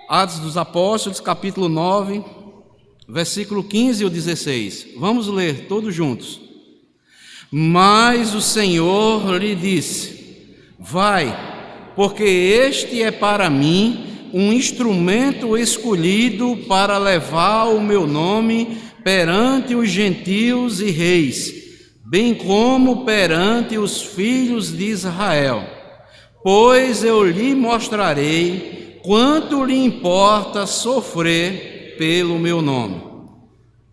Atos dos Apóstolos, capítulo 9, versículo 15 e 16. Vamos ler todos juntos. Mas o Senhor lhe disse: vai, porque este é para mim um instrumento escolhido para levar o meu nome perante os gentios e reis, bem como perante os filhos de Israel. Pois eu lhe mostrarei quanto lhe importa sofrer pelo meu nome.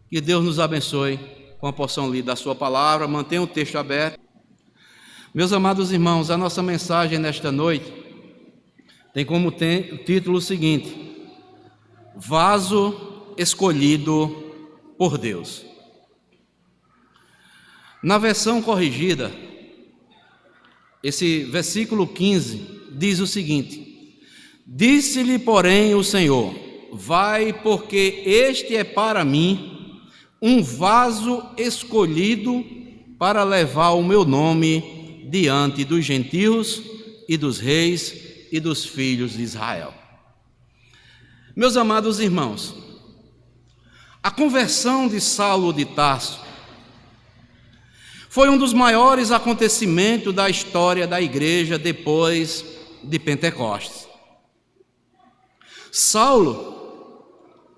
Que Deus nos abençoe com a porção lida da sua palavra. Mantenha o texto aberto. Meus amados irmãos, a nossa mensagem nesta noite tem como título o seguinte: Vaso escolhido por Deus. Na versão corrigida, esse versículo 15 diz o seguinte: disse-lhe, porém, o Senhor: vai, porque este é para mim um vaso escolhido para levar o meu nome diante dos gentios e dos reis e dos filhos de Israel. Meus amados irmãos, a conversão de Saulo de Tarso foi um dos maiores acontecimentos da história da igreja depois de Pentecostes. Saulo,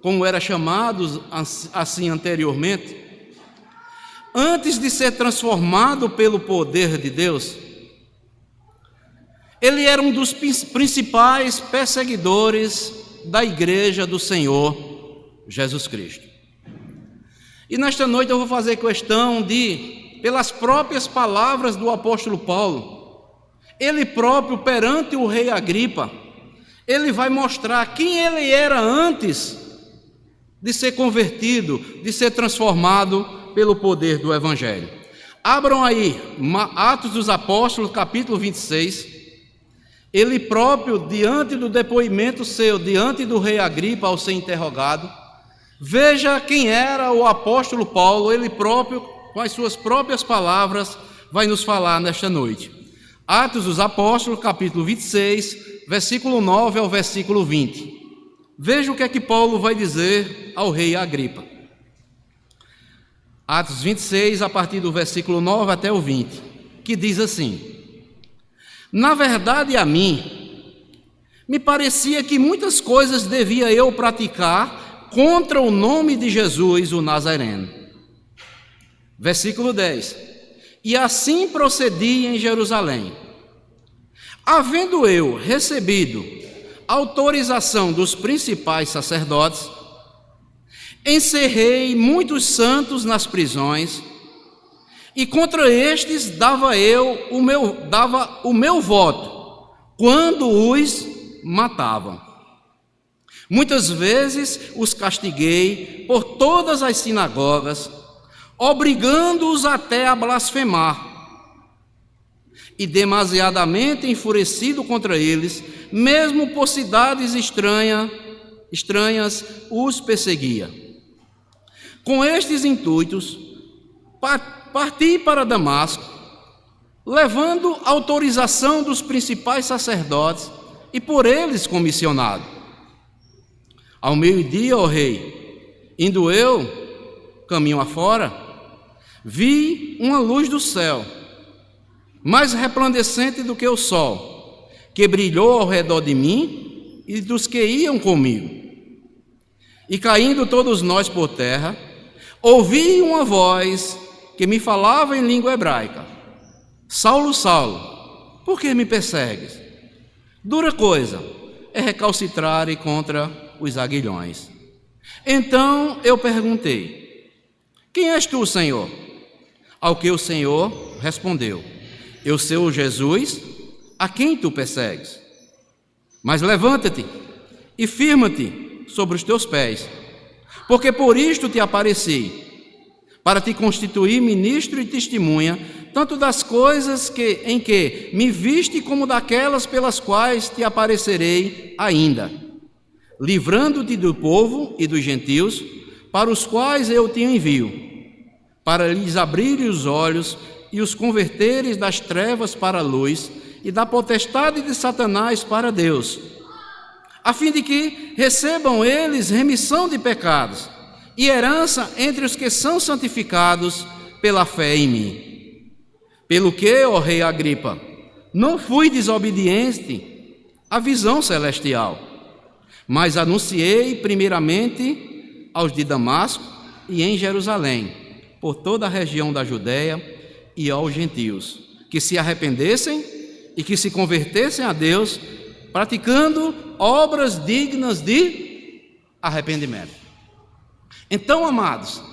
como era chamado assim anteriormente, antes de ser transformado pelo poder de Deus, ele era um dos principais perseguidores da igreja do Senhor Jesus Cristo. E nesta noite eu vou fazer questão de, pelas próprias palavras do apóstolo Paulo, ele próprio perante o rei Agripa, ele vai mostrar quem ele era antes de ser convertido, de ser transformado pelo poder do Evangelho. Abram aí Atos dos Apóstolos, capítulo 26. Ele próprio, diante do depoimento seu, diante do rei Agripa, ao ser interrogado, veja quem era o apóstolo Paulo. Ele próprio, com as suas próprias palavras, vai nos falar nesta noite. Atos dos Apóstolos, capítulo 26, versículo 9 ao versículo 20. Veja o que é que Paulo vai dizer ao rei Agripa. Atos 26, a partir do versículo 9 até o 20, que diz assim: na verdade, a mim me parecia que muitas coisas devia eu praticar contra o nome de Jesus, o Nazareno. Versículo 10. E assim procedi em Jerusalém. Havendo eu recebido autorização dos principais sacerdotes, encerrei muitos santos nas prisões, e contra estes dava o meu voto, quando os matavam. Muitas vezes os castiguei por todas as sinagogas, obrigando-os até a blasfemar. E demasiadamente enfurecido contra eles, mesmo por cidades estranhas, os perseguia. Com estes intuitos, parti para Damasco, levando autorização dos principais sacerdotes e por eles comissionado. Ao meio-dia, ó rei, indo eu caminho afora, vi uma luz do céu, mais resplandecente do que o sol, que brilhou ao redor de mim e dos que iam comigo. E caindo todos nós por terra, ouvi uma voz que me falava em língua hebraica: Saulo, Saulo, por que me persegues? Dura coisa é recalcitrare contra os aguilhões. Então eu perguntei: quem és tu, Senhor? Ao que o Senhor respondeu: eu sou Jesus, a quem tu persegues. Mas levanta-te e firma-te sobre os teus pés, porque por isto te apareci, para te constituir ministro e testemunha, tanto das coisas em que me viste, como daquelas pelas quais te aparecerei ainda, livrando-te do povo e dos gentios, para os quais eu te envio, para lhes abrir os olhos e os converteres das trevas para a luz e da potestade de Satanás para Deus, a fim de que recebam eles remissão de pecados e herança entre os que são santificados pela fé em mim. Pelo que, ó rei Agripa, não fui desobediente à visão celestial, mas anunciei primeiramente aos de Damasco e em Jerusalém, por toda a região da Judéia e aos gentios, que se arrependessem e que se convertessem a Deus, praticando obras dignas de arrependimento. Então, amados,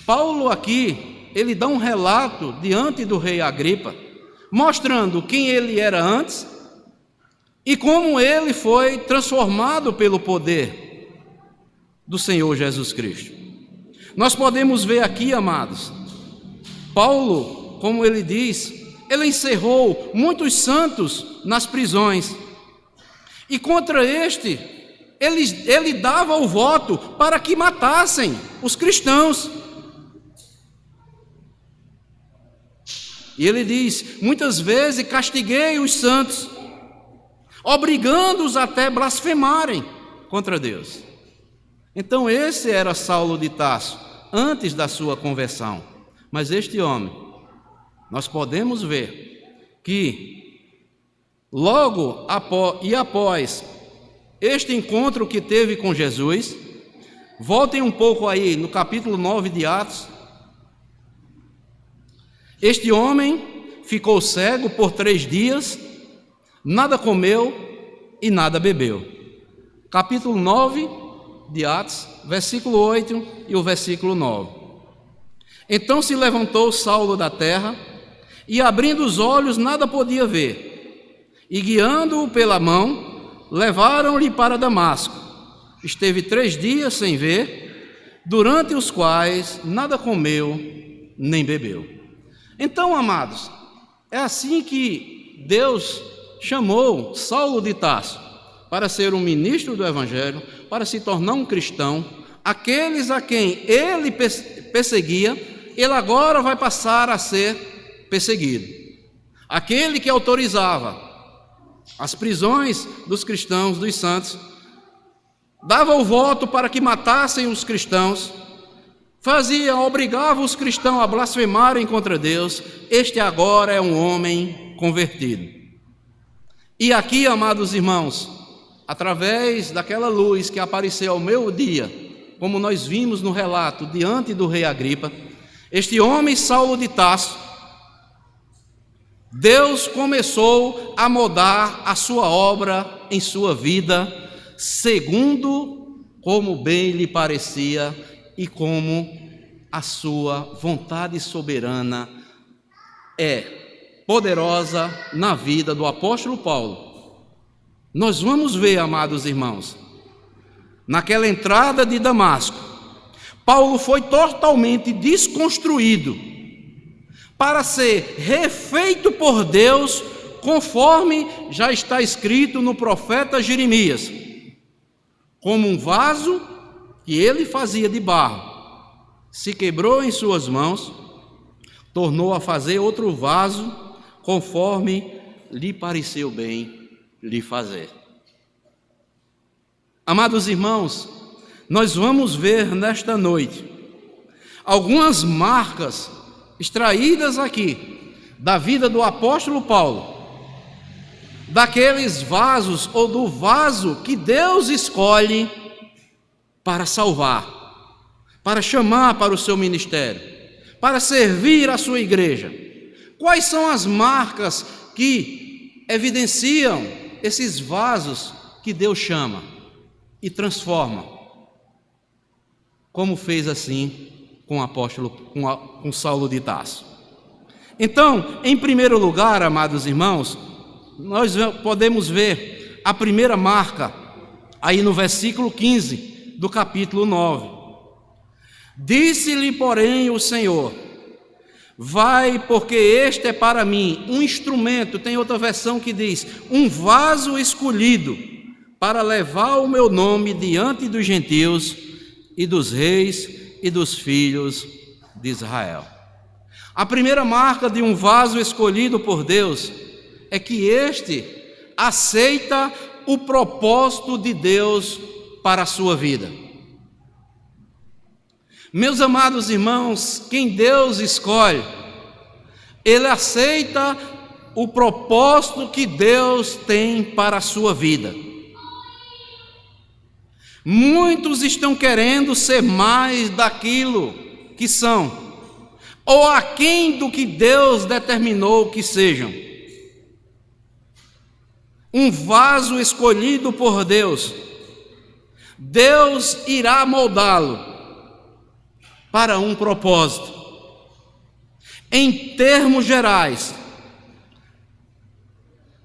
Paulo aqui, ele dá um relato diante do rei Agripa, mostrando quem ele era antes e como ele foi transformado pelo poder do Senhor Jesus Cristo. Nós podemos ver aqui, amados, Paulo, como ele diz, ele encerrou muitos santos nas prisões, e contra ele dava o voto para que matassem os cristãos. E ele diz: muitas vezes castiguei os santos, obrigando-os até blasfemarem contra Deus. Então esse era Saulo de Tarso, antes da sua conversão. Mas este homem, nós podemos ver que logo após este encontro que teve com Jesus, voltem um pouco aí no capítulo 9 de Atos, este homem ficou cego por 3 dias, nada comeu e nada bebeu. Capítulo 9 de Atos, versículo 8 e o versículo 9. Então se levantou Saulo da terra, e abrindo os olhos nada podia ver, e guiando-o pela mão, levaram-lhe para Damasco. Esteve 3 dias sem ver, durante os quais nada comeu nem bebeu. Então, amados, é assim que Deus chamou Saulo de Tarso para ser um ministro do Evangelho, para se tornar um cristão. Aqueles a quem ele perseguia, ele agora vai passar a ser perseguido. Aquele que autorizava as prisões dos cristãos, dos santos, dava o voto para que matassem os cristãos, obrigava os cristãos a blasfemarem contra Deus. Este agora é um homem convertido. E aqui, amados irmãos, através daquela luz que apareceu ao meio-dia, como nós vimos no relato diante do rei Agripa, este homem Saulo de Tarso, Deus começou a moldar a sua obra em sua vida, segundo como bem lhe parecia e como a sua vontade soberana é poderosa na vida do apóstolo Paulo. Nós vamos ver, amados irmãos, naquela entrada de Damasco, Paulo foi totalmente desconstruído para ser refeito por Deus, conforme já está escrito no profeta Jeremias, como um vaso que ele fazia de barro, se quebrou em suas mãos, tornou a fazer outro vaso, conforme lhe pareceu bem lhe fazer. Amados irmãos, nós vamos ver nesta noite algumas marcas extraídas aqui da vida do apóstolo Paulo, daqueles vasos ou do vaso que Deus escolhe para salvar, para chamar para o seu ministério, para servir a sua igreja. Quais são as marcas que evidenciam esses vasos que Deus chama e transforma, como fez assim com o apóstolo, com Saulo de Tarso? Então, em primeiro lugar, amados irmãos, nós podemos ver a primeira marca aí no versículo 15 do capítulo 9. Disse-lhe, porém, o Senhor: vai, porque este é para mim um instrumento. Tem outra versão que diz: um vaso escolhido para levar o meu nome diante dos gentios e dos reis e dos filhos de Israel. A primeira marca de um vaso escolhido por Deus é que este aceita o propósito de Deus para a sua vida. Meus amados irmãos, quem Deus escolhe, ele aceita o propósito que Deus tem para a sua vida. Muitos estão querendo ser mais daquilo que são, ou aquém do que Deus determinou que sejam. Um vaso escolhido por Deus, Deus irá moldá-lo para um propósito. Em termos gerais,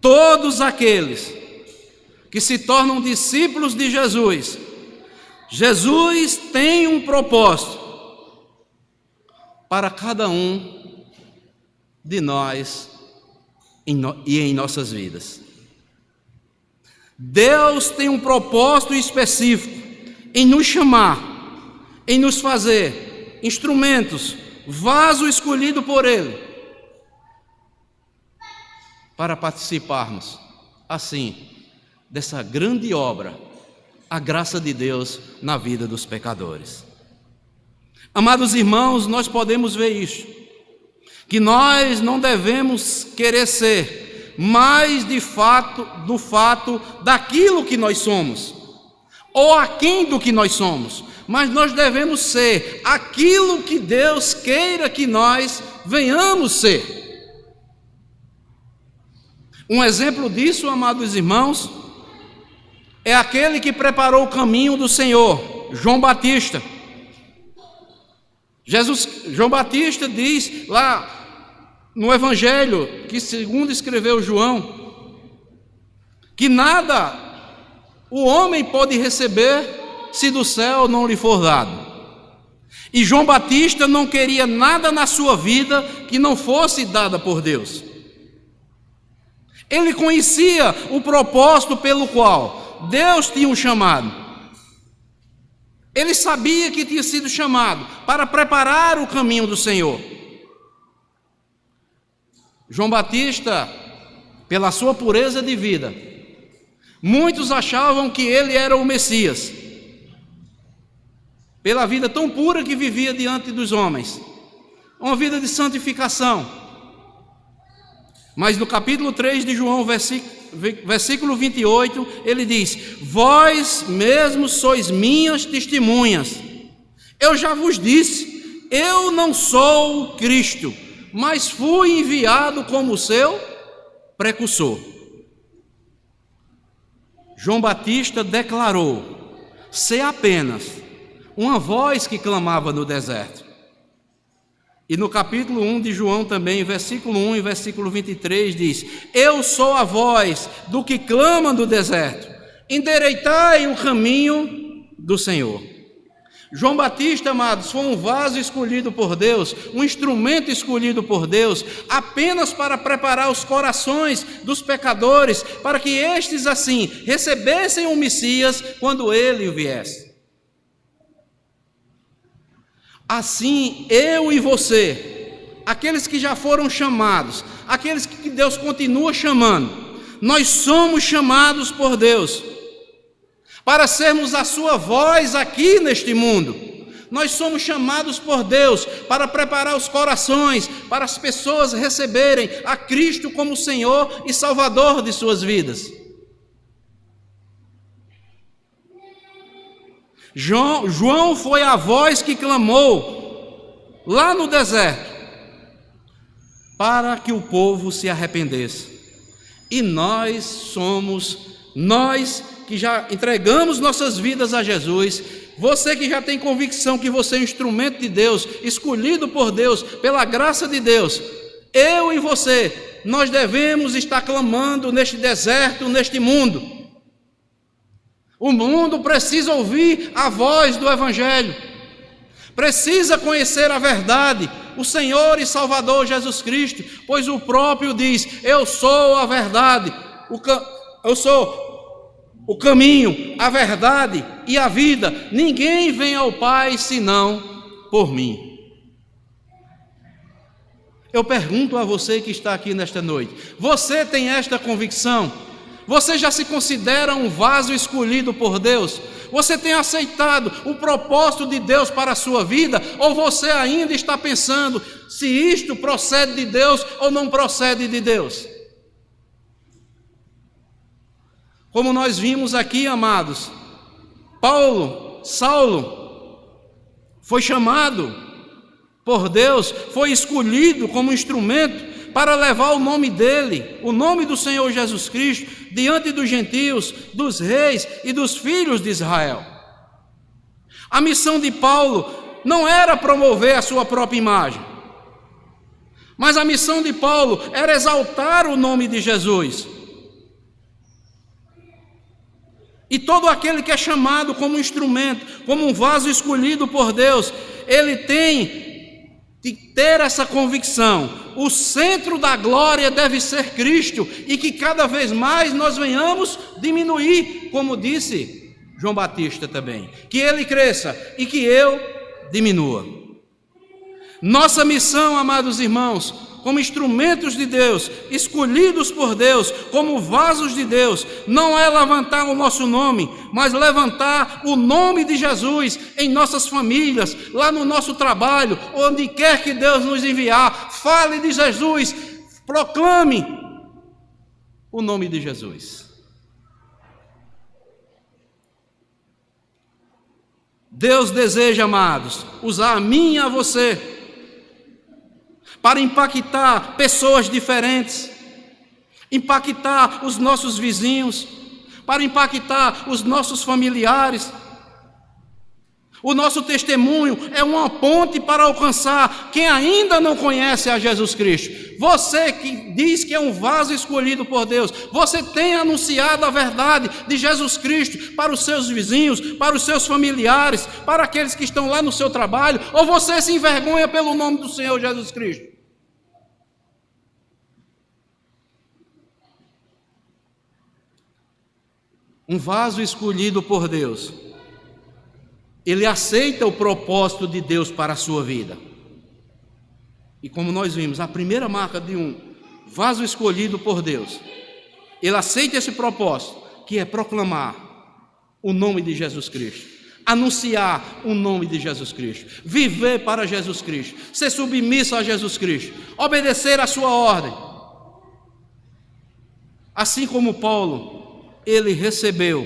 todos aqueles que se tornam discípulos de Jesus, Jesus tem um propósito para cada um de nós e em nossas vidas. Deus tem um propósito específico em nos chamar, em nos fazer instrumentos, vaso escolhido por Ele, para participarmos, assim, dessa grande obra, a graça de Deus na vida dos pecadores. Amados irmãos, nós podemos ver isso, que nós não devemos querer ser mais do fato daquilo que nós somos, ou aquém do que nós somos, mas nós devemos ser aquilo que Deus queira que nós venhamos ser. Um exemplo disso, amados irmãos, é aquele que preparou o caminho do Senhor, João Batista. João Batista diz lá no Evangelho, que segundo escreveu João, que nada o homem pode receber se do céu não lhe for dado. E João Batista não queria nada na sua vida que não fosse dada por Deus. Ele conhecia o propósito pelo qual Deus tinha o chamado. Ele sabia que tinha sido chamado para preparar o caminho do Senhor. João Batista, pela sua pureza de vida, muitos achavam que ele era o Messias, pela vida tão pura que vivia diante dos homens, uma vida de santificação. Mas no capítulo 3 de João, versículo 28, ele diz: vós mesmos sois minhas testemunhas. Eu já vos disse, eu não sou o Cristo, mas fui enviado como seu precursor. João Batista declarou ser apenas uma voz que clamava no deserto. E no capítulo 1 de João também, versículo 1 e versículo 23 diz: eu sou a voz do que clama no deserto, endireitai o caminho do Senhor. João Batista, amados, foi um vaso escolhido por Deus, um instrumento escolhido por Deus, apenas para preparar os corações dos pecadores, para que estes assim recebessem o Messias quando ele viesse. Assim, eu e você, aqueles que já foram chamados, aqueles que Deus continua chamando, nós somos chamados por Deus para sermos a sua voz aqui neste mundo. Nós somos chamados por Deus para preparar os corações, para as pessoas receberem a Cristo como Senhor e Salvador de suas vidas. João foi a voz que clamou lá no deserto para que o povo se arrependesse. E nós que já entregamos nossas vidas a Jesus, você que já tem convicção que você é um instrumento de Deus, escolhido por Deus, pela graça de Deus, eu e você, nós devemos estar clamando neste deserto, neste mundo. O mundo precisa ouvir a voz do Evangelho, precisa conhecer a verdade, o Senhor e Salvador Jesus Cristo, pois o próprio diz: eu sou a verdade, eu sou o caminho, a verdade e a vida, ninguém vem ao Pai senão por mim. Eu pergunto a você que está aqui nesta noite: você tem esta convicção? Você já se considera um vaso escolhido por Deus? Você tem aceitado o propósito de Deus para a sua vida? Ou você ainda está pensando se isto procede de Deus ou não procede de Deus? Como nós vimos aqui, amados, Saulo, foi chamado por Deus, foi escolhido como instrumento para levar o nome dele, o nome do Senhor Jesus Cristo, diante dos gentios, dos reis e dos filhos de Israel. A missão de Paulo não era promover a sua própria imagem, mas a missão de Paulo era exaltar o nome de Jesus. E todo aquele que é chamado como instrumento, como um vaso escolhido por Deus, ele tem de ter essa convicção: o centro da glória deve ser Cristo, e que cada vez mais nós venhamos diminuir, como disse João Batista também, que ele cresça e que eu diminua. Nossa missão, amados irmãos, como instrumentos de Deus, escolhidos por Deus, como vasos de Deus, não é levantar o nosso nome, mas levantar o nome de Jesus em nossas famílias, lá no nosso trabalho, onde quer que Deus nos enviar. Fale de Jesus, proclame o nome de Jesus. Deus deseja, amados, usar a mim e a você para impactar pessoas diferentes, impactar os nossos vizinhos, para impactar os nossos familiares. O nosso testemunho é uma ponte para alcançar quem ainda não conhece a Jesus Cristo. Você que diz que é um vaso escolhido por Deus, você tem anunciado a verdade de Jesus Cristo para os seus vizinhos, para os seus familiares, para aqueles que estão lá no seu trabalho, ou você se envergonha pelo nome do Senhor Jesus Cristo? Um vaso escolhido por Deus, ele aceita o propósito de Deus para a sua vida. E como nós vimos, a primeira marca de um vaso escolhido por Deus, ele aceita esse propósito, que é proclamar o nome de Jesus Cristo, anunciar o nome de Jesus Cristo, viver para Jesus Cristo, ser submisso a Jesus Cristo, obedecer a sua ordem. Assim como Paulo, ele recebeu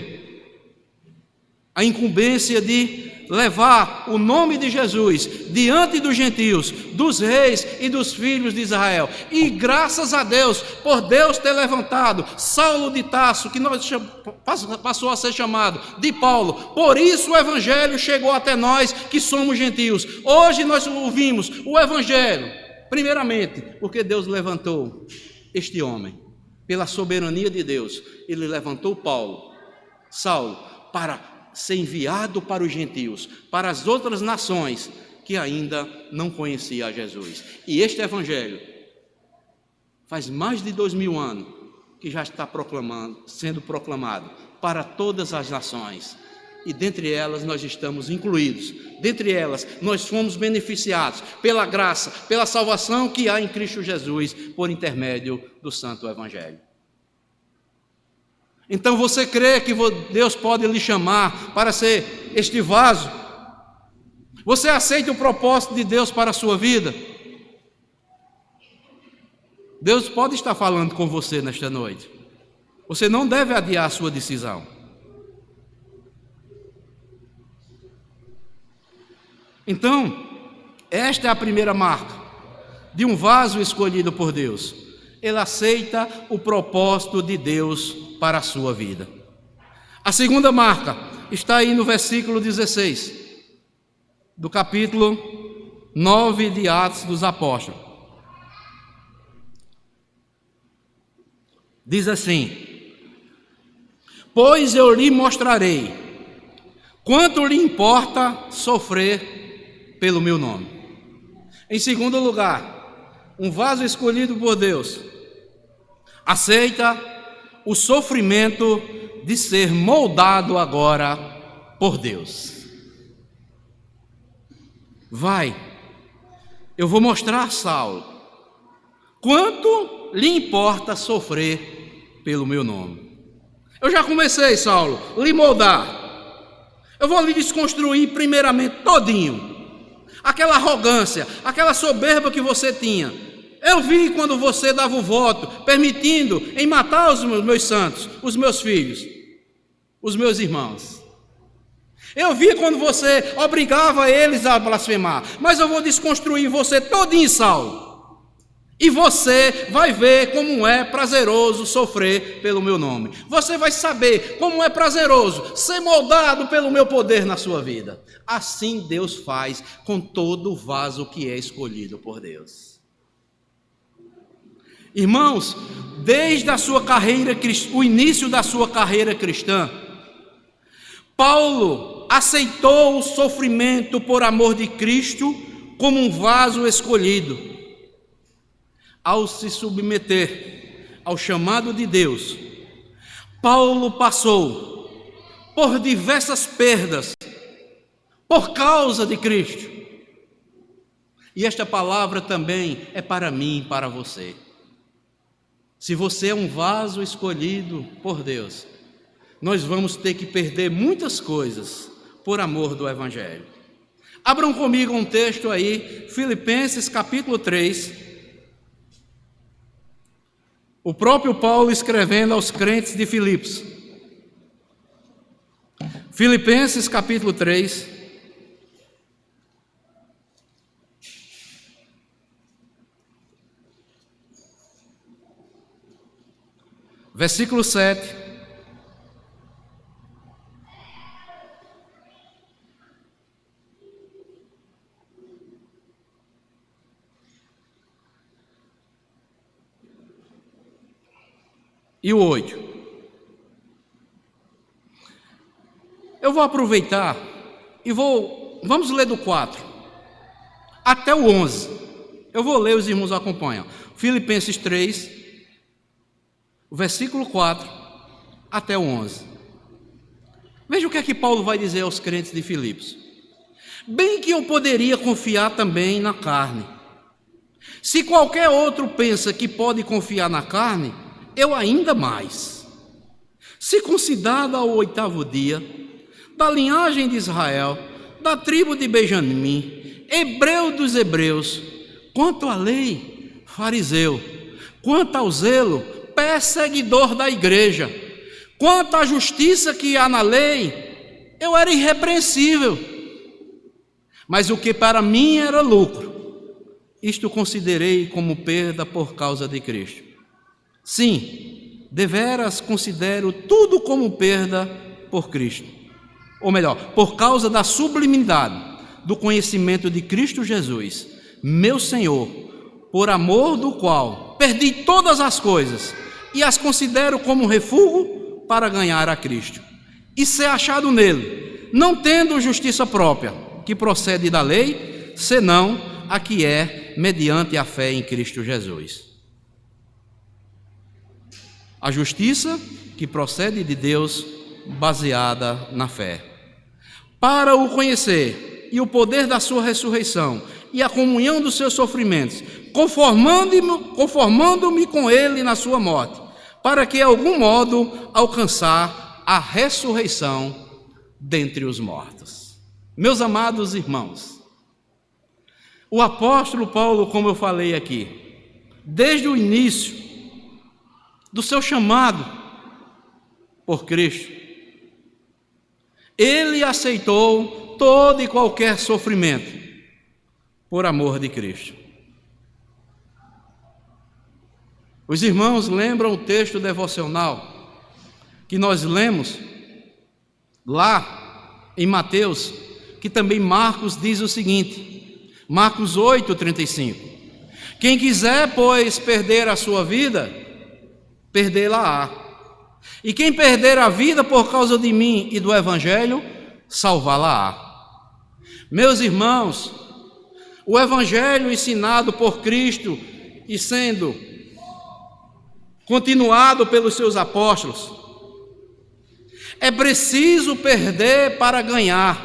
a incumbência de levar o nome de Jesus diante dos gentios, dos reis e dos filhos de Israel. E graças a Deus, por Deus ter levantado Saulo de Tarso, que passou a ser chamado de Paulo, por isso o evangelho chegou até nós que somos gentios. Hoje nós ouvimos o evangelho, primeiramente, porque Deus levantou este homem. Pela soberania de Deus, ele levantou Saulo, para ser enviado para os gentios, para as outras nações que ainda não conheciam a Jesus. E este evangelho faz mais de 2000 anos que já está sendo proclamado para todas as nações. E dentre elas nós estamos incluídos, dentre elas nós fomos beneficiados pela graça, pela salvação que há em Cristo Jesus, por intermédio do Santo Evangelho. Então você crê que Deus pode lhe chamar para ser este vaso? Você aceita o propósito de Deus para a sua vida? Deus pode estar falando com você nesta noite. Você não deve adiar a sua decisão. Então, esta é a primeira marca de um vaso escolhido por Deus. Ele aceita o propósito de Deus para a sua vida. A segunda marca está aí no versículo 16, do capítulo 9 de Atos dos Apóstolos. Diz assim: pois eu lhe mostrarei quanto lhe importa sofrer pelo meu nome. Em segundo lugar, um vaso escolhido por Deus aceita o sofrimento de ser moldado agora por Deus. Eu vou mostrar a Saulo quanto lhe importa sofrer pelo meu nome. Eu já comecei, Saulo, lhe moldar. Eu vou lhe desconstruir primeiramente todinho. Aquela arrogância, aquela soberba que você tinha. Eu vi quando você dava o voto, permitindo em matar os meus santos, os meus filhos, os meus irmãos. Eu vi quando você obrigava eles a blasfemar. Mas eu vou desconstruir você todinho, Saulo. E você vai ver como é prazeroso sofrer pelo meu nome. Você vai saber como é prazeroso ser moldado pelo meu poder na sua vida. Assim Deus faz com todo o vaso que é escolhido por Deus. Irmãos, desde a sua carreira, o início da sua carreira cristã, Paulo aceitou o sofrimento por amor de Cristo como um vaso escolhido. Ao se submeter ao chamado de Deus, Paulo passou por diversas perdas por causa de Cristo. E esta palavra também é para mim e para você. Se você é um vaso escolhido por Deus, nós vamos ter que perder muitas coisas por amor do Evangelho. Abram comigo um texto aí, Filipenses capítulo 3. O próprio Paulo escrevendo aos crentes de Filipos. Filipenses capítulo 3. Versículo 7. E o 8. Eu vou aproveitar e vamos ler do 4 até o 11. Eu vou ler, os irmãos acompanham. Filipenses 3, versículo 4 até o 11. Veja o que é que Paulo vai dizer aos crentes de Filipos. Bem que eu poderia confiar também na carne. Se qualquer outro pensa que pode confiar na carne, eu ainda mais. Circuncidado ao 8º dia, da linhagem de Israel, da tribo de Benjamim, hebreu dos hebreus, quanto à lei, fariseu, quanto ao zelo, perseguidor da igreja, quanto à justiça que há na lei, eu era irrepreensível. Mas o que para mim era lucro, isto considerei como perda por causa de Cristo. Sim, deveras considero tudo como perda por Cristo. Ou melhor, por causa da sublimidade do conhecimento de Cristo Jesus, meu Senhor, por amor do qual perdi todas as coisas e as considero como refúgio para ganhar a Cristo e ser achado nele, não tendo justiça própria, que procede da lei, senão a que é mediante a fé em Cristo Jesus. A justiça que procede de Deus, baseada na fé. Para o conhecer e o poder da sua ressurreição e a comunhão dos seus sofrimentos, conformando-me com ele na sua morte, para que, de algum modo, alcançar a ressurreição dentre os mortos. Meus amados irmãos, o apóstolo Paulo, como eu falei aqui, desde o início do seu chamado por Cristo, ele aceitou todo e qualquer sofrimento por amor de Cristo. Os irmãos lembram o texto devocional que nós lemos lá em Mateus, que também Marcos diz o seguinte, Marcos 8:35: quem quiser, pois, perder a sua vida, perdê-la-á. E quem perder a vida por causa de mim e do Evangelho, salvá-la-á. Meus irmãos, o Evangelho ensinado por Cristo e sendo continuado pelos seus apóstolos, é preciso perder para ganhar.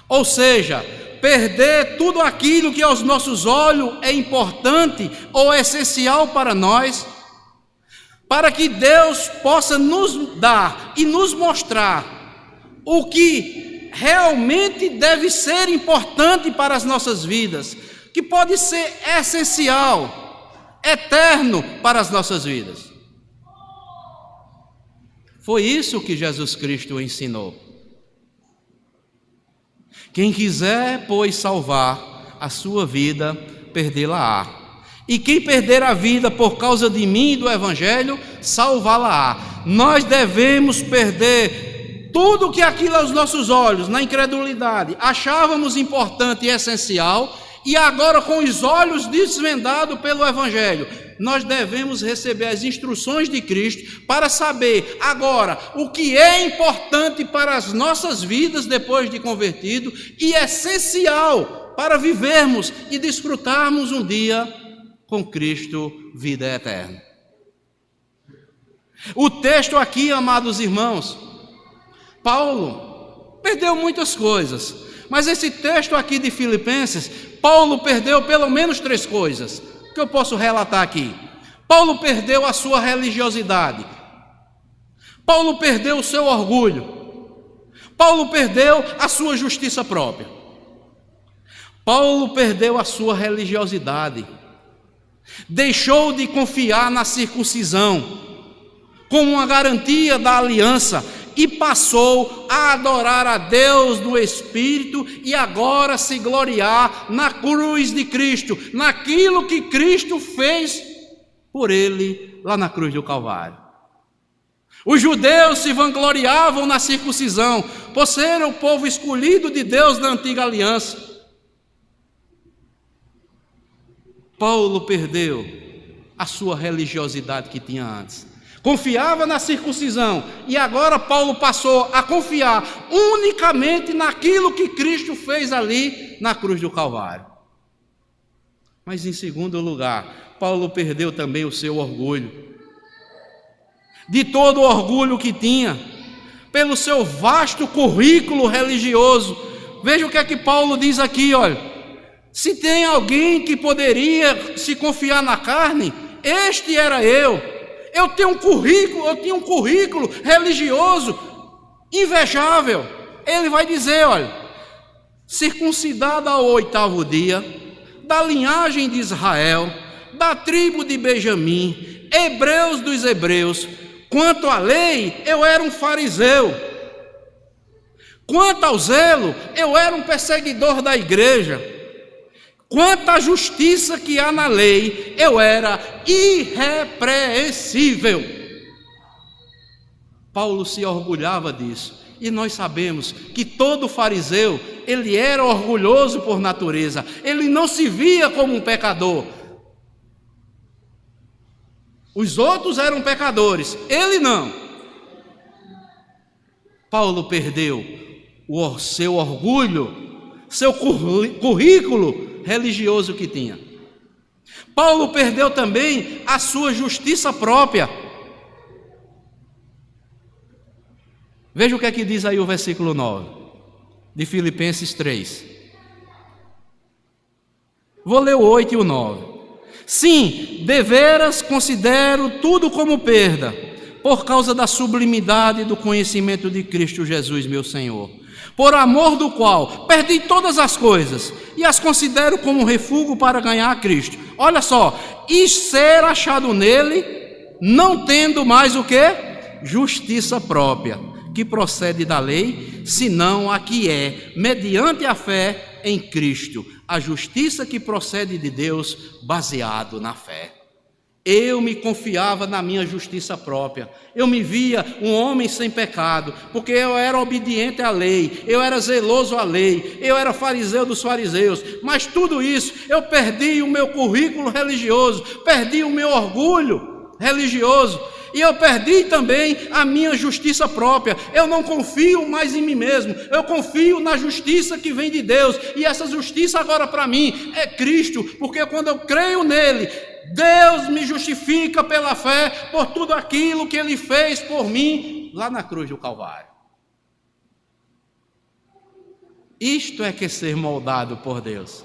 Ou seja, perder tudo aquilo que aos nossos olhos é importante ou é essencial para nós, para que Deus possa nos dar e nos mostrar o que realmente deve ser importante para as nossas vidas, que pode ser essencial, eterno para as nossas vidas. Foi isso que Jesus Cristo ensinou. Quem quiser, pois, salvar a sua vida, perdê-la-á. E quem perder a vida por causa de mim e do Evangelho, salvá-la-á. Nós devemos perder tudo que aquilo aos nossos olhos, na incredulidade, achávamos importante e essencial, e agora com os olhos desvendados pelo Evangelho, nós devemos receber as instruções de Cristo para saber agora o que é importante para as nossas vidas depois de convertido e essencial para vivermos e desfrutarmos um dia com Cristo, vida eterna. O texto aqui, amados irmãos, Paulo perdeu muitas coisas, mas esse texto aqui de Filipenses, Paulo perdeu pelo menos 3 coisas que eu posso relatar aqui. Paulo perdeu a sua religiosidade, Paulo perdeu o seu orgulho, Paulo perdeu a sua justiça própria, Paulo perdeu a sua religiosidade, deixou de confiar na circuncisão como uma garantia da aliança e passou a adorar a Deus no Espírito e agora se gloriar na cruz de Cristo, naquilo que Cristo fez por ele lá na cruz do Calvário. Os judeus se vangloriavam na circuncisão por ser o povo escolhido de Deus na antiga aliança. Paulo perdeu a sua religiosidade que tinha antes. Confiava na circuncisão e agora Paulo passou a confiar unicamente naquilo que Cristo fez ali na cruz do Calvário. Mas em segundo lugar, Paulo perdeu também o seu orgulho. De todo o orgulho que tinha, pelo seu vasto currículo religioso. Veja o que é que Paulo diz aqui, olha. Se tem alguém que poderia se confiar na carne, este era eu. Eu tinha um currículo religioso invejável. Ele vai dizer, olha, circuncidado ao 8º dia, da linhagem de Israel, da tribo de Benjamim, hebreus dos hebreus, quanto à lei, eu era um fariseu. Quanto ao zelo, eu era um perseguidor da igreja. Quanto à justiça que há na lei, eu era irrepreensível. Paulo se orgulhava disso. E nós sabemos que todo fariseu, ele era orgulhoso por natureza. Ele não se via como um pecador. Os outros eram pecadores, ele não. Paulo perdeu o seu orgulho, seu currículo religioso que tinha. Paulo perdeu também a sua justiça própria. Veja o que é que diz aí o versículo 9 de Filipenses 3. Vou ler o 8 e o 9. Sim, deveras considero tudo como perda, por causa da sublimidade do conhecimento de Cristo Jesus, meu Senhor, por amor do qual perdi todas as coisas e as considero como um refúgio para ganhar a Cristo. Olha só, e ser achado nele, não tendo mais o que? Justiça própria, que procede da lei, senão a que é, mediante a fé em Cristo, a justiça que procede de Deus, baseado na fé. Eu me confiava na minha justiça própria, eu me via um homem sem pecado, porque eu era obediente à lei, eu era zeloso à lei, eu era fariseu dos fariseus, mas tudo isso, eu perdi o meu currículo religioso, perdi o meu orgulho religioso, e eu perdi também a minha justiça própria. Eu não confio mais em mim mesmo, eu confio na justiça que vem de Deus, e essa justiça agora para mim é Cristo, porque quando eu creio nele, Deus me justifica pela fé por tudo aquilo que ele fez por mim lá na cruz do Calvário. Isto é que é ser moldado por Deus.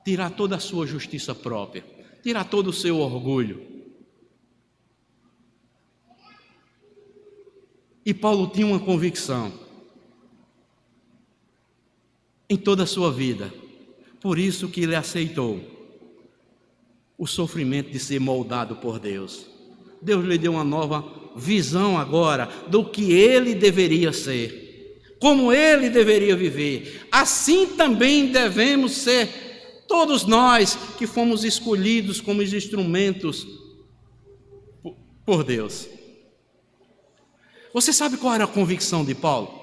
Tirar toda a sua justiça própria tirar todo o seu orgulho. E Paulo tinha uma convicção em toda a sua vida, por isso que ele aceitou o sofrimento de ser moldado por Deus. Deus lhe deu uma nova visão agora do que ele deveria ser, como ele deveria viver. Assim também devemos ser todos nós que fomos escolhidos como instrumentos por Deus. Você sabe qual era a convicção de Paulo?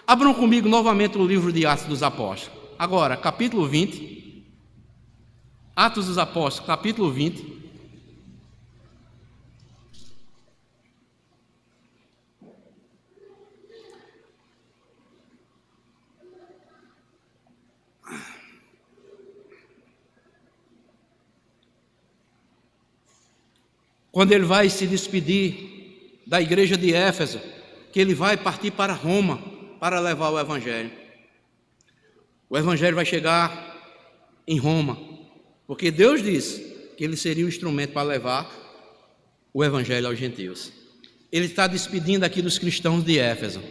Abram comigo novamente o livro de Atos dos Apóstolos. Agora, capítulo 20. Atos dos Apóstolos, capítulo 20. Quando ele vai se despedir da igreja de Éfeso, que ele vai partir para Roma para levar o Evangelho. O Evangelho vai chegar em Roma, porque Deus disse que ele seria o instrumento para levar o Evangelho aos gentios. Ele está despedindo aqui dos cristãos de Éfeso.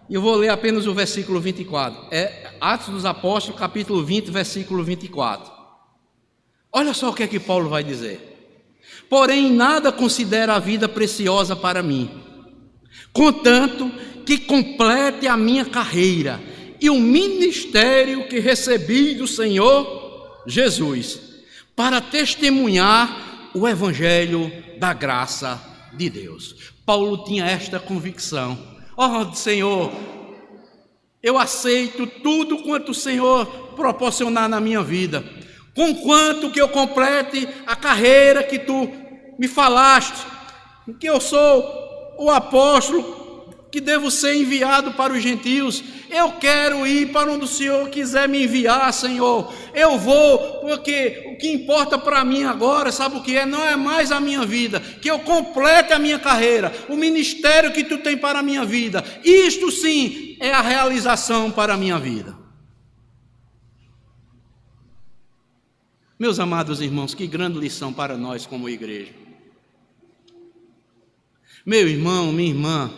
E eu vou ler apenas o versículo 24. É Atos dos Apóstolos, capítulo 20, versículo 24. Olha só o que é que Paulo vai dizer. Porém, nada considero a vida preciosa para mim, contanto que complete a minha carreira e o ministério que recebi do Senhor Jesus, para testemunhar o Evangelho da graça de Deus. Paulo tinha esta convicção: Senhor, eu aceito tudo quanto o Senhor proporcionar na minha vida, conquanto que eu complete a carreira que tu me falaste, que eu sou o apóstolo que devo ser enviado para os gentios. Eu quero ir para onde o Senhor quiser me enviar, Senhor. Eu vou, porque o que importa para mim agora, sabe o que é? Não é mais a minha vida, que eu complete a minha carreira, o ministério que tu tem para a minha vida. Isto sim é a realização para a minha vida. Meus amados irmãos, que grande lição para nós como igreja. Meu irmão, minha irmã,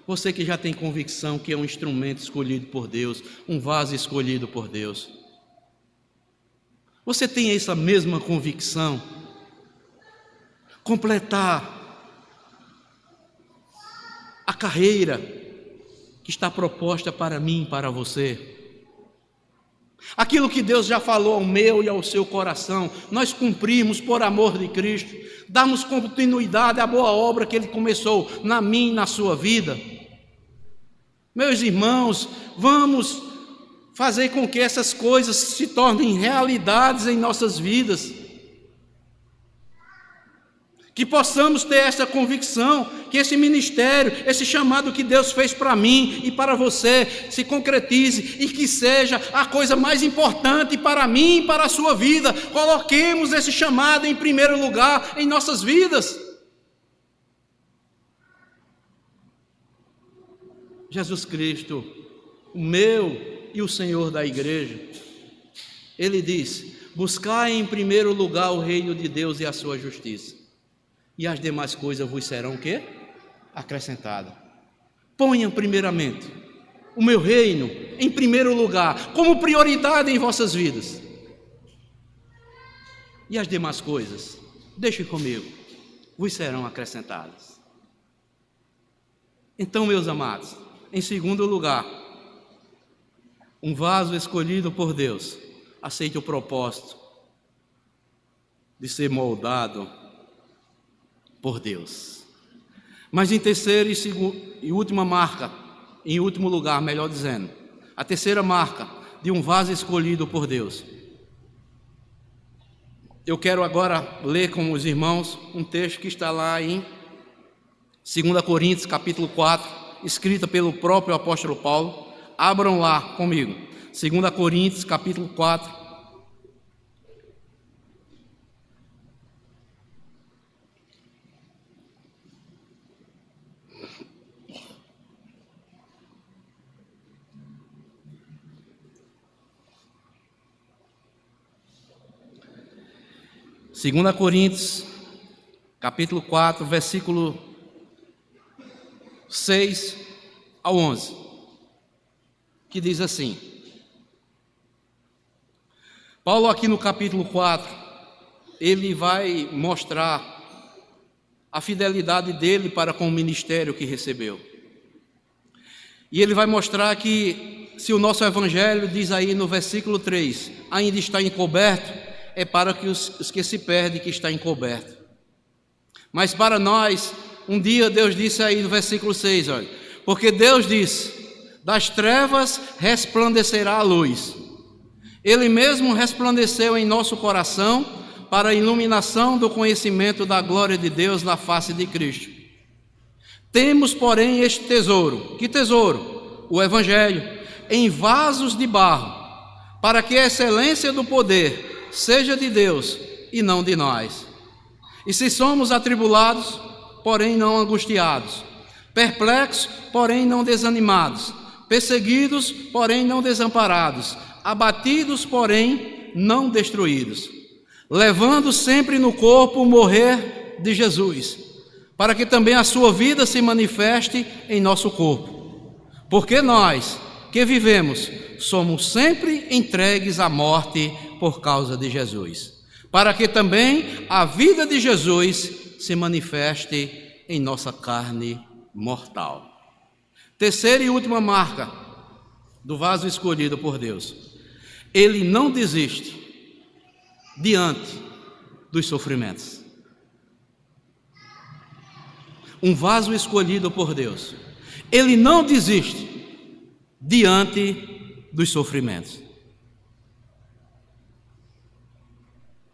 você que já tem convicção que é um instrumento escolhido por Deus, um vaso escolhido por Deus, você tem essa mesma convicção? Completar a carreira que está proposta para mim e para você. Aquilo que Deus já falou ao meu e ao seu coração, nós cumprimos por amor de Cristo, damos continuidade à boa obra que Ele começou na minha e na sua vida. Meus irmãos, vamos fazer com que essas coisas se tornem realidades em nossas vidas. Que possamos ter essa convicção, que esse ministério, esse chamado que Deus fez para mim e para você, se concretize e que seja a coisa mais importante para mim e para a sua vida. Coloquemos esse chamado em primeiro lugar em nossas vidas. Jesus Cristo, o meu e o Senhor da igreja, Ele disse: buscai em primeiro lugar o reino de Deus e a sua justiça, e as demais coisas vos serão o quê? Acrescentadas. Ponham primeiramente o meu reino em primeiro lugar, como prioridade em vossas vidas. E as demais coisas, deixem comigo, vos serão acrescentadas. Então, meus amados, em segundo lugar, um vaso escolhido por Deus aceite o propósito de ser moldado por Deus. Mas em terceiro e última marca, em último lugar, melhor dizendo, a terceira marca de um vaso escolhido por Deus. Eu quero agora ler com os irmãos um texto que está lá em 2 Coríntios, capítulo 4, escrita pelo próprio apóstolo Paulo. Abram lá comigo, 2 Coríntios, capítulo 4. 2 Coríntios, capítulo 4, versículo 6 ao 11, que diz assim: Paulo aqui no capítulo 4, ele vai mostrar a fidelidade dele para com o ministério que recebeu. E ele vai mostrar que se o nosso evangelho, diz aí no versículo 3, ainda está encoberto, é para que os que se perdem que está encoberto. Mas para nós, um dia Deus disse aí no versículo 6, olha, porque Deus disse, das trevas resplandecerá a luz. Ele mesmo resplandeceu em nosso coração para a iluminação do conhecimento da glória de Deus na face de Cristo. Temos, porém, este tesouro. Que tesouro? O Evangelho, em vasos de barro, para que a excelência do poder seja de Deus e não de nós. E se somos atribulados, porém não angustiados, perplexos, porém não desanimados, perseguidos, porém não desamparados, abatidos, porém não destruídos, levando sempre no corpo o morrer de Jesus, para que também a sua vida se manifeste em nosso corpo. Porque nós, que vivemos, somos sempre entregues à morte por causa de Jesus, para que também a vida de Jesus se manifeste em nossa carne mortal. Terceira e última marca do vaso escolhido por Deus: ele não desiste diante dos sofrimentos. Um vaso escolhido por Deus, ele não desiste diante dos sofrimentos.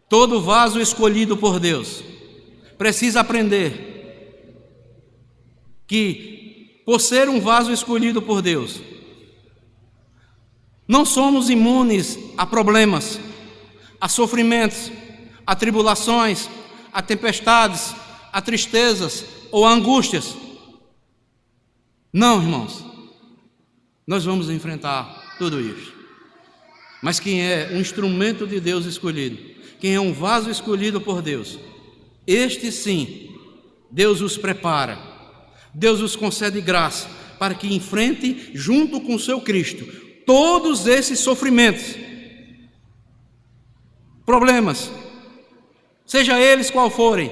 Todo vaso escolhido por Deus precisa aprender que, por ser um vaso escolhido por Deus, não somos imunes a problemas, a sofrimentos, a tribulações, a tempestades, a tristezas ou a angústias. Não, irmãos, nós vamos enfrentar tudo isso. Mas quem é um instrumento de Deus escolhido, quem é um vaso escolhido por Deus, este sim, Deus os prepara, Deus os concede graça para que enfrente junto com o seu Cristo todos esses sofrimentos, problemas, seja eles qual forem,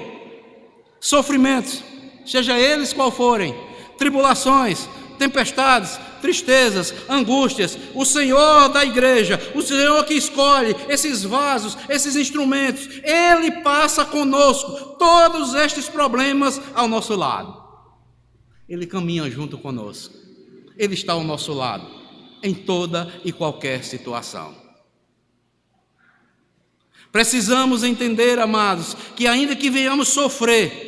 sofrimentos, seja eles qual forem, tribulações, tempestades, tristezas, angústias. O Senhor da igreja, o Senhor que escolhe esses vasos, esses instrumentos, Ele passa conosco todos estes problemas ao nosso lado. Ele caminha junto conosco, Ele está ao nosso lado em toda e qualquer situação. Precisamos entender, amados, que ainda que venhamos sofrer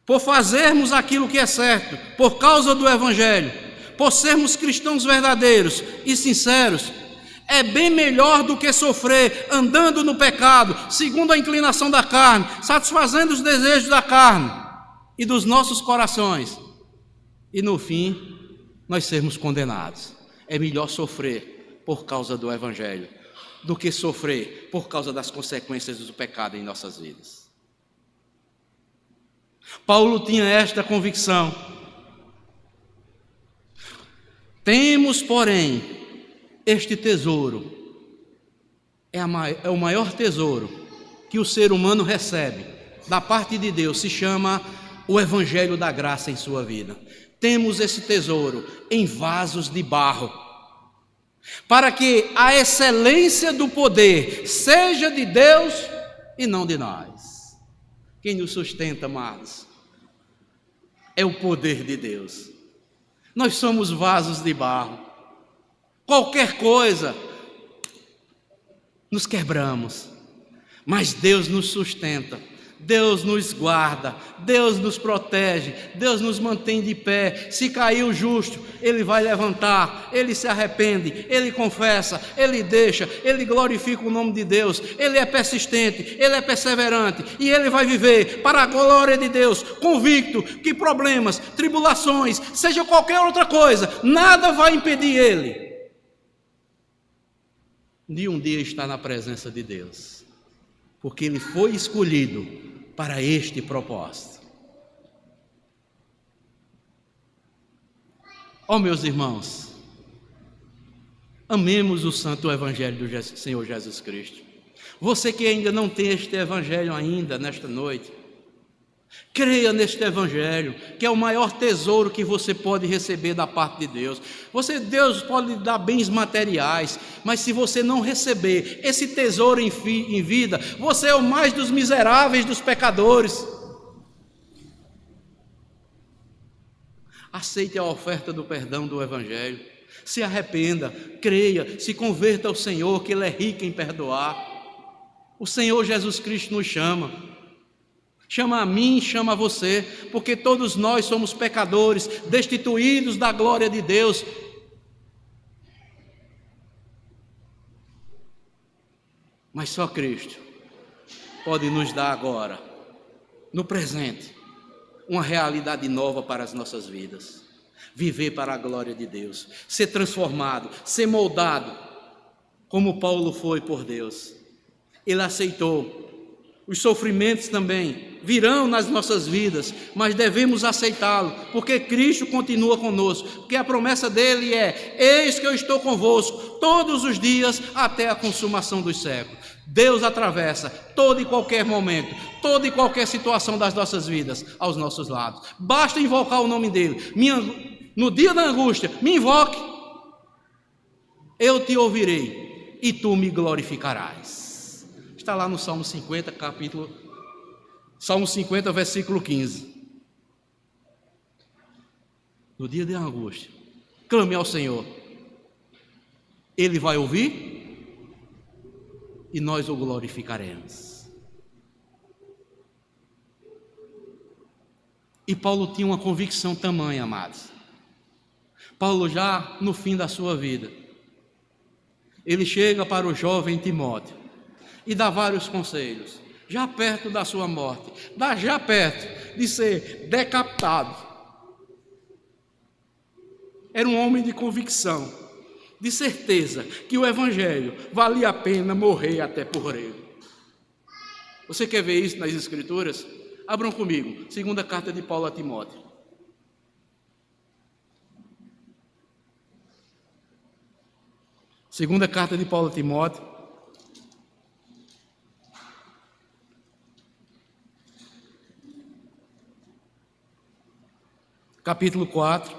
por fazermos aquilo que é certo, por causa do Evangelho, por sermos cristãos verdadeiros e sinceros, é bem melhor do que sofrer andando no pecado, segundo a inclinação da carne, satisfazendo os desejos da carne e dos nossos corações, e no fim nós sermos condenados. É melhor sofrer por causa do Evangelho do que sofrer por causa das consequências do pecado em nossas vidas. Paulo tinha esta convicção. Temos, porém, este tesouro, é o maior tesouro que o ser humano recebe da parte de Deus, se chama o Evangelho da graça em sua vida. Temos esse tesouro em vasos de barro, para que a excelência do poder seja de Deus e não de nós. Quem nos sustenta, amados, é o poder de Deus. Nós somos vasos de barro. Qualquer coisa, nos quebramos, mas Deus nos sustenta, Deus nos guarda, Deus nos protege, Deus nos mantém de pé. Se cair o justo, Ele vai levantar, Ele se arrepende, Ele confessa, Ele deixa, Ele glorifica o nome de Deus, Ele é persistente, Ele é perseverante, e Ele vai viver para a glória de Deus, convicto que problemas, tribulações, seja qualquer outra coisa, nada vai impedir Ele de um dia estar na presença de Deus. porque ele foi escolhido para este propósito. Ó, meus irmãos, amemos o santo evangelho do Senhor Jesus Cristo. Você que ainda não tem este evangelho ainda nesta noite, creia neste evangelho, que é o maior tesouro que você pode receber da parte de Deus. Deus pode lhe dar bens materiais, mas se você não receber esse tesouro em vida, você é o mais dos miseráveis dos pecadores. Aceite a oferta do perdão do evangelho, se arrependa, creia, se converta ao Senhor, que Ele é rico em perdoar. O Senhor Jesus Cristo nos chama a mim, chama a você, porque todos nós somos pecadores, destituídos da glória de Deus. Mas só Cristo pode nos dar agora, no presente, uma realidade nova para as nossas vidas. Viver para a glória de Deus, ser transformado, ser moldado, como Paulo foi por Deus. Ele aceitou. Os sofrimentos também virão nas nossas vidas, mas devemos aceitá-lo, porque Cristo continua conosco, porque a promessa dele é: eis que eu estou convosco todos os dias até a consumação dos séculos. Deus atravessa todo e qualquer momento, toda e qualquer situação das nossas vidas aos nossos lados. Basta invocar o nome dele. No dia da angústia, me invoque, eu te ouvirei e tu me glorificarás. Está lá no Salmo 50, Salmo 50, versículo 15. No dia da angústia, clame ao Senhor. Ele vai ouvir e nós o glorificaremos. E Paulo tinha uma convicção tamanha, amados. Paulo, já no fim da sua vida, ele chega para o jovem Timóteo e dá vários conselhos, já perto da sua morte, já perto de ser decapitado. Era um homem de convicção, de certeza que o evangelho valia a pena morrer até por ele. Você quer ver isso nas Escrituras? Abram comigo, segunda carta de Paulo a Timóteo. Segunda carta de Paulo a Timóteo, capítulo 4.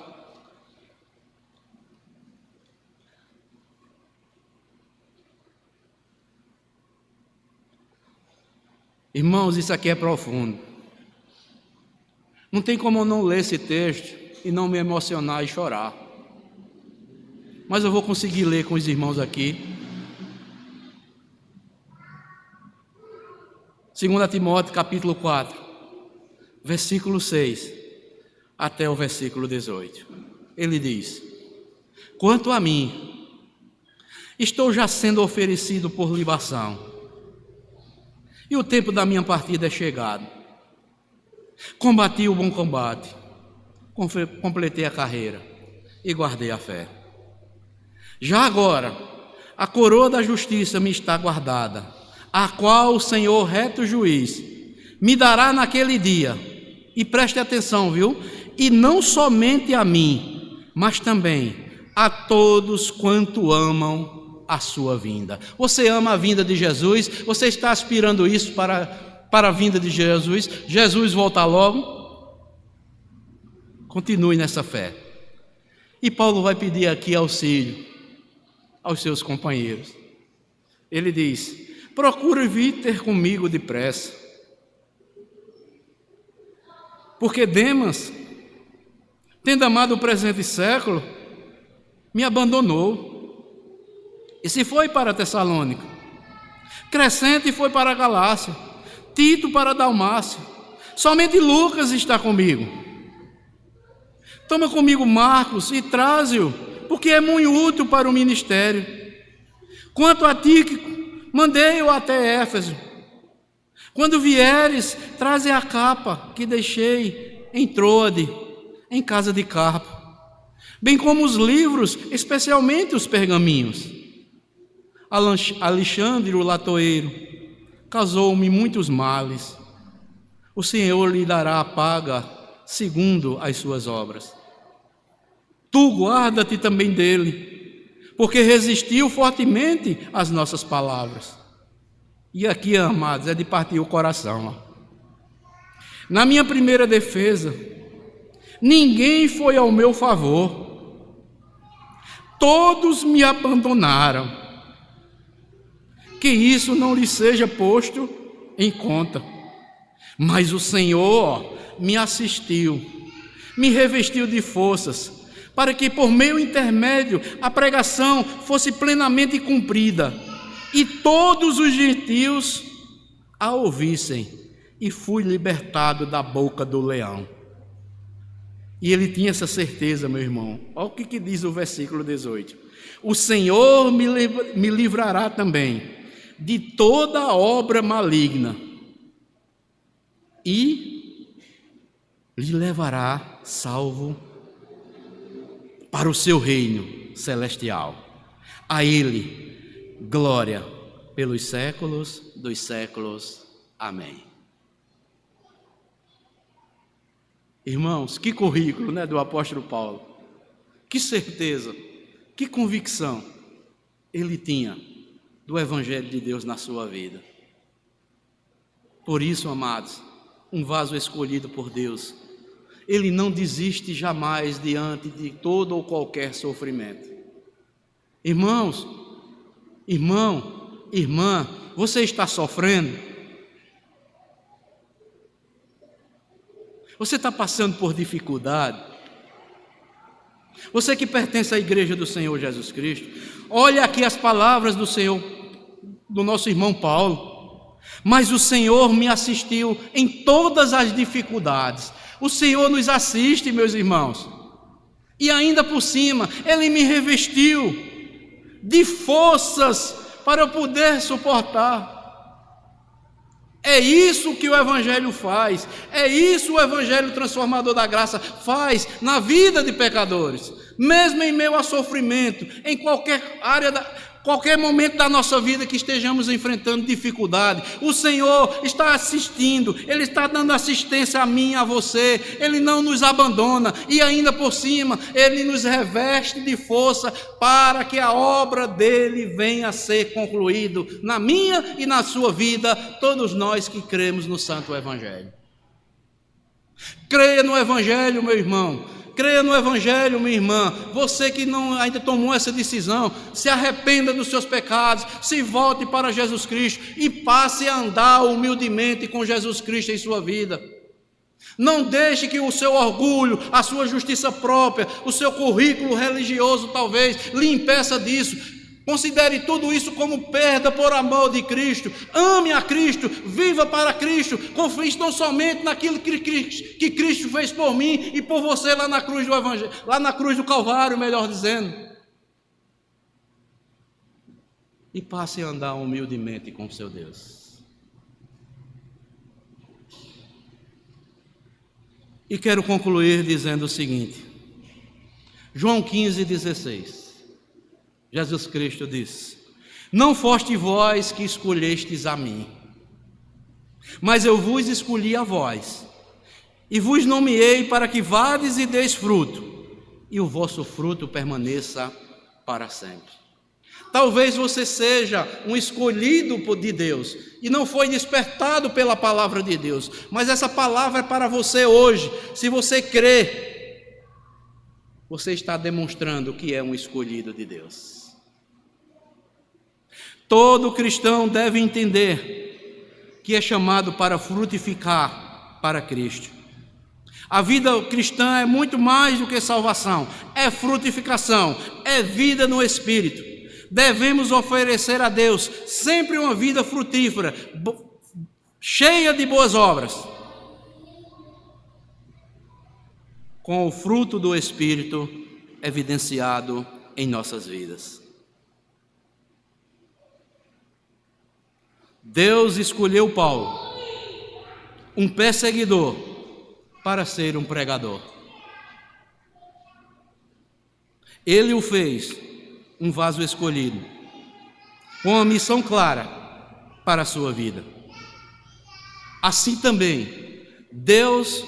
Irmãos, isso aqui é profundo. Não tem como eu não ler esse texto e não me emocionar e chorar. Mas eu vou conseguir ler com os irmãos aqui. 2 Timóteo, capítulo 4, versículo 6. Até o versículo 18, ele diz: quanto a mim, estou já sendo oferecido por libação, e o tempo da minha partida é chegado. Combati o bom combate, completei a carreira e guardei a fé. Já agora, a coroa da justiça me está guardada, a qual o Senhor, reto juiz, me dará naquele dia. E preste atenção, viu? E não somente a mim, mas também a todos quanto amam a sua vinda. Você ama a vinda de Jesus? Você está aspirando isso para a vinda de Jesus? Jesus volta logo? Continue nessa fé. E Paulo vai pedir aqui auxílio aos seus companheiros. Ele diz: procure vir ter comigo depressa, porque Demas, tendo amado o presente século, me abandonou e se foi para Tessalônica. Crescente foi para a Galácia, Tito para a Dalmácia. Somente Lucas está comigo. Toma comigo Marcos e traze-o, porque é muito útil para o ministério. Quanto a Tíquico, mandei-o até Éfeso. Quando vieres, traze a capa que deixei em Troade, em casa de Carpo, bem como os livros, especialmente os pergaminhos. Alexandre, o latoeiro, causou-me muitos males. O Senhor lhe dará a paga segundo as suas obras. Tu guarda-te também dele, porque resistiu fortemente às nossas palavras. E aqui, amados, é de partir o coração. Na minha primeira defesa, ninguém foi ao meu favor. Todos me abandonaram. Que isso não lhe seja posto em conta. Mas o Senhor me assistiu, me revestiu de forças, para que por meu intermédio a pregação fosse plenamente cumprida, e todos os gentios a ouvissem, e fui libertado da boca do leão. E ele tinha essa certeza, meu irmão. Olha o que diz o versículo 18. O Senhor me livrará também de toda obra maligna, e lhe levará salvo para o seu reino celestial. A ele glória pelos séculos dos séculos. Amém. Irmãos, que currículo, né, do apóstolo Paulo. Que certeza, que convicção ele tinha do Evangelho de Deus na sua vida. Por isso, amados, um vaso escolhido por Deus, ele não desiste jamais diante de todo ou qualquer sofrimento. Irmãos, irmão, irmã, você está sofrendo? Você está passando por dificuldade? Você que pertence à igreja do Senhor Jesus Cristo, olha aqui as palavras do Senhor, do nosso irmão Paulo. Mas o Senhor me assistiu em todas as dificuldades. O Senhor nos assiste, meus irmãos. E ainda por cima, Ele me revestiu de forças para eu poder suportar. É isso que o Evangelho faz. É isso o Evangelho transformador da graça faz na vida de pecadores. Mesmo em meio a sofrimento, em qualquer área qualquer momento da nossa vida que estejamos enfrentando dificuldade, o Senhor está assistindo, Ele está dando assistência a mim, a você, Ele não nos abandona, e ainda por cima, Ele nos reveste de força para que a obra dEle venha a ser concluída na minha e na sua vida, todos nós que cremos no Santo Evangelho. Creia no Evangelho, meu irmão. Creia no Evangelho, minha irmã. Você que não ainda tomou essa decisão, se arrependa dos seus pecados, se volte para Jesus Cristo e passe a andar humildemente com Jesus Cristo em sua vida. Não deixe que o seu orgulho, a sua justiça própria, o seu currículo religioso talvez lhe impeça disso. Considere tudo isso como perda por amor de Cristo. Ame a Cristo, viva para Cristo, confie tão somente naquilo que Cristo fez por mim e por você lá na cruz do Evangelho, lá na cruz do Calvário, melhor dizendo. E passe a andar humildemente com seu Deus. E quero concluir dizendo o seguinte, João 15:16. Jesus Cristo diz: não foste vós que escolhestes a mim, mas eu vos escolhi a vós, e vos nomeei para que vades e deis fruto, e o vosso fruto permaneça para sempre. Talvez você seja um escolhido de Deus, e não foi despertado pela palavra de Deus, mas essa palavra é para você hoje. Se você crê, você está demonstrando que é um escolhido de Deus. Todo cristão deve entender que é chamado para frutificar para Cristo. A vida cristã é muito mais do que salvação, é frutificação, é vida no Espírito. Devemos oferecer a Deus sempre uma vida frutífera, cheia de boas obras, com o fruto do Espírito evidenciado em nossas vidas. Deus escolheu Paulo, um perseguidor, para ser um pregador. Ele o fez um vaso escolhido, com uma missão clara para a sua vida. assim também Deus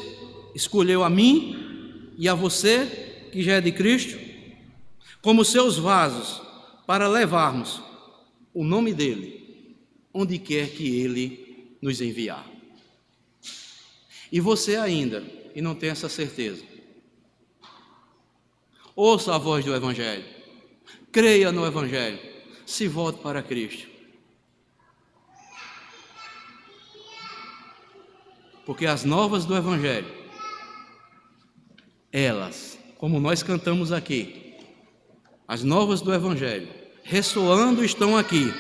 escolheu a mim e a você, que já é de Cristo, como seus vasos, para levarmos o nome dele onde quer que ele nos enviar. E você ainda, e não tem essa certeza, ouça a voz do Evangelho, creia no Evangelho, se volte para Cristo. Porque as novas do Evangelho, elas, como nós cantamos aqui, as novas do Evangelho, ressoando estão aqui,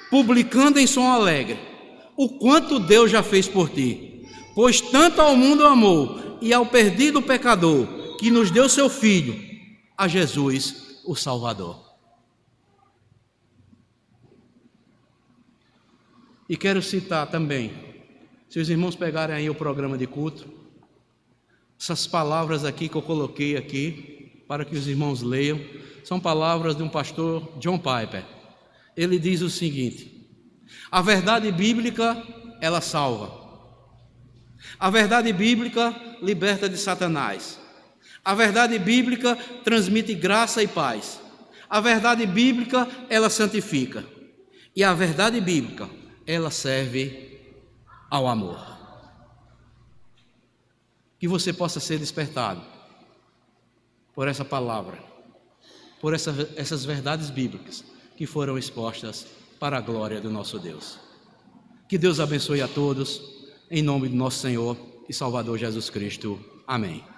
publicando em som alegre o quanto Deus já fez por ti, pois tanto ao mundo amou e ao perdido pecador, que nos deu seu Filho, a Jesus, o Salvador. E quero citar também, se os irmãos pegarem aí o programa de culto, essas palavras aqui que eu coloquei aqui, para que os irmãos leiam, são palavras de um pastor, John Piper. Ele diz o seguinte: a verdade bíblica, ela salva. A verdade bíblica liberta de Satanás. A verdade bíblica transmite graça e paz. A verdade bíblica, ela santifica. E a verdade bíblica, ela serve ao amor. Que você possa ser despertado por essa palavra, por essas verdades bíblicas que foram expostas para a glória do nosso Deus. Que Deus abençoe a todos, em nome do nosso Senhor e Salvador Jesus Cristo. Amém.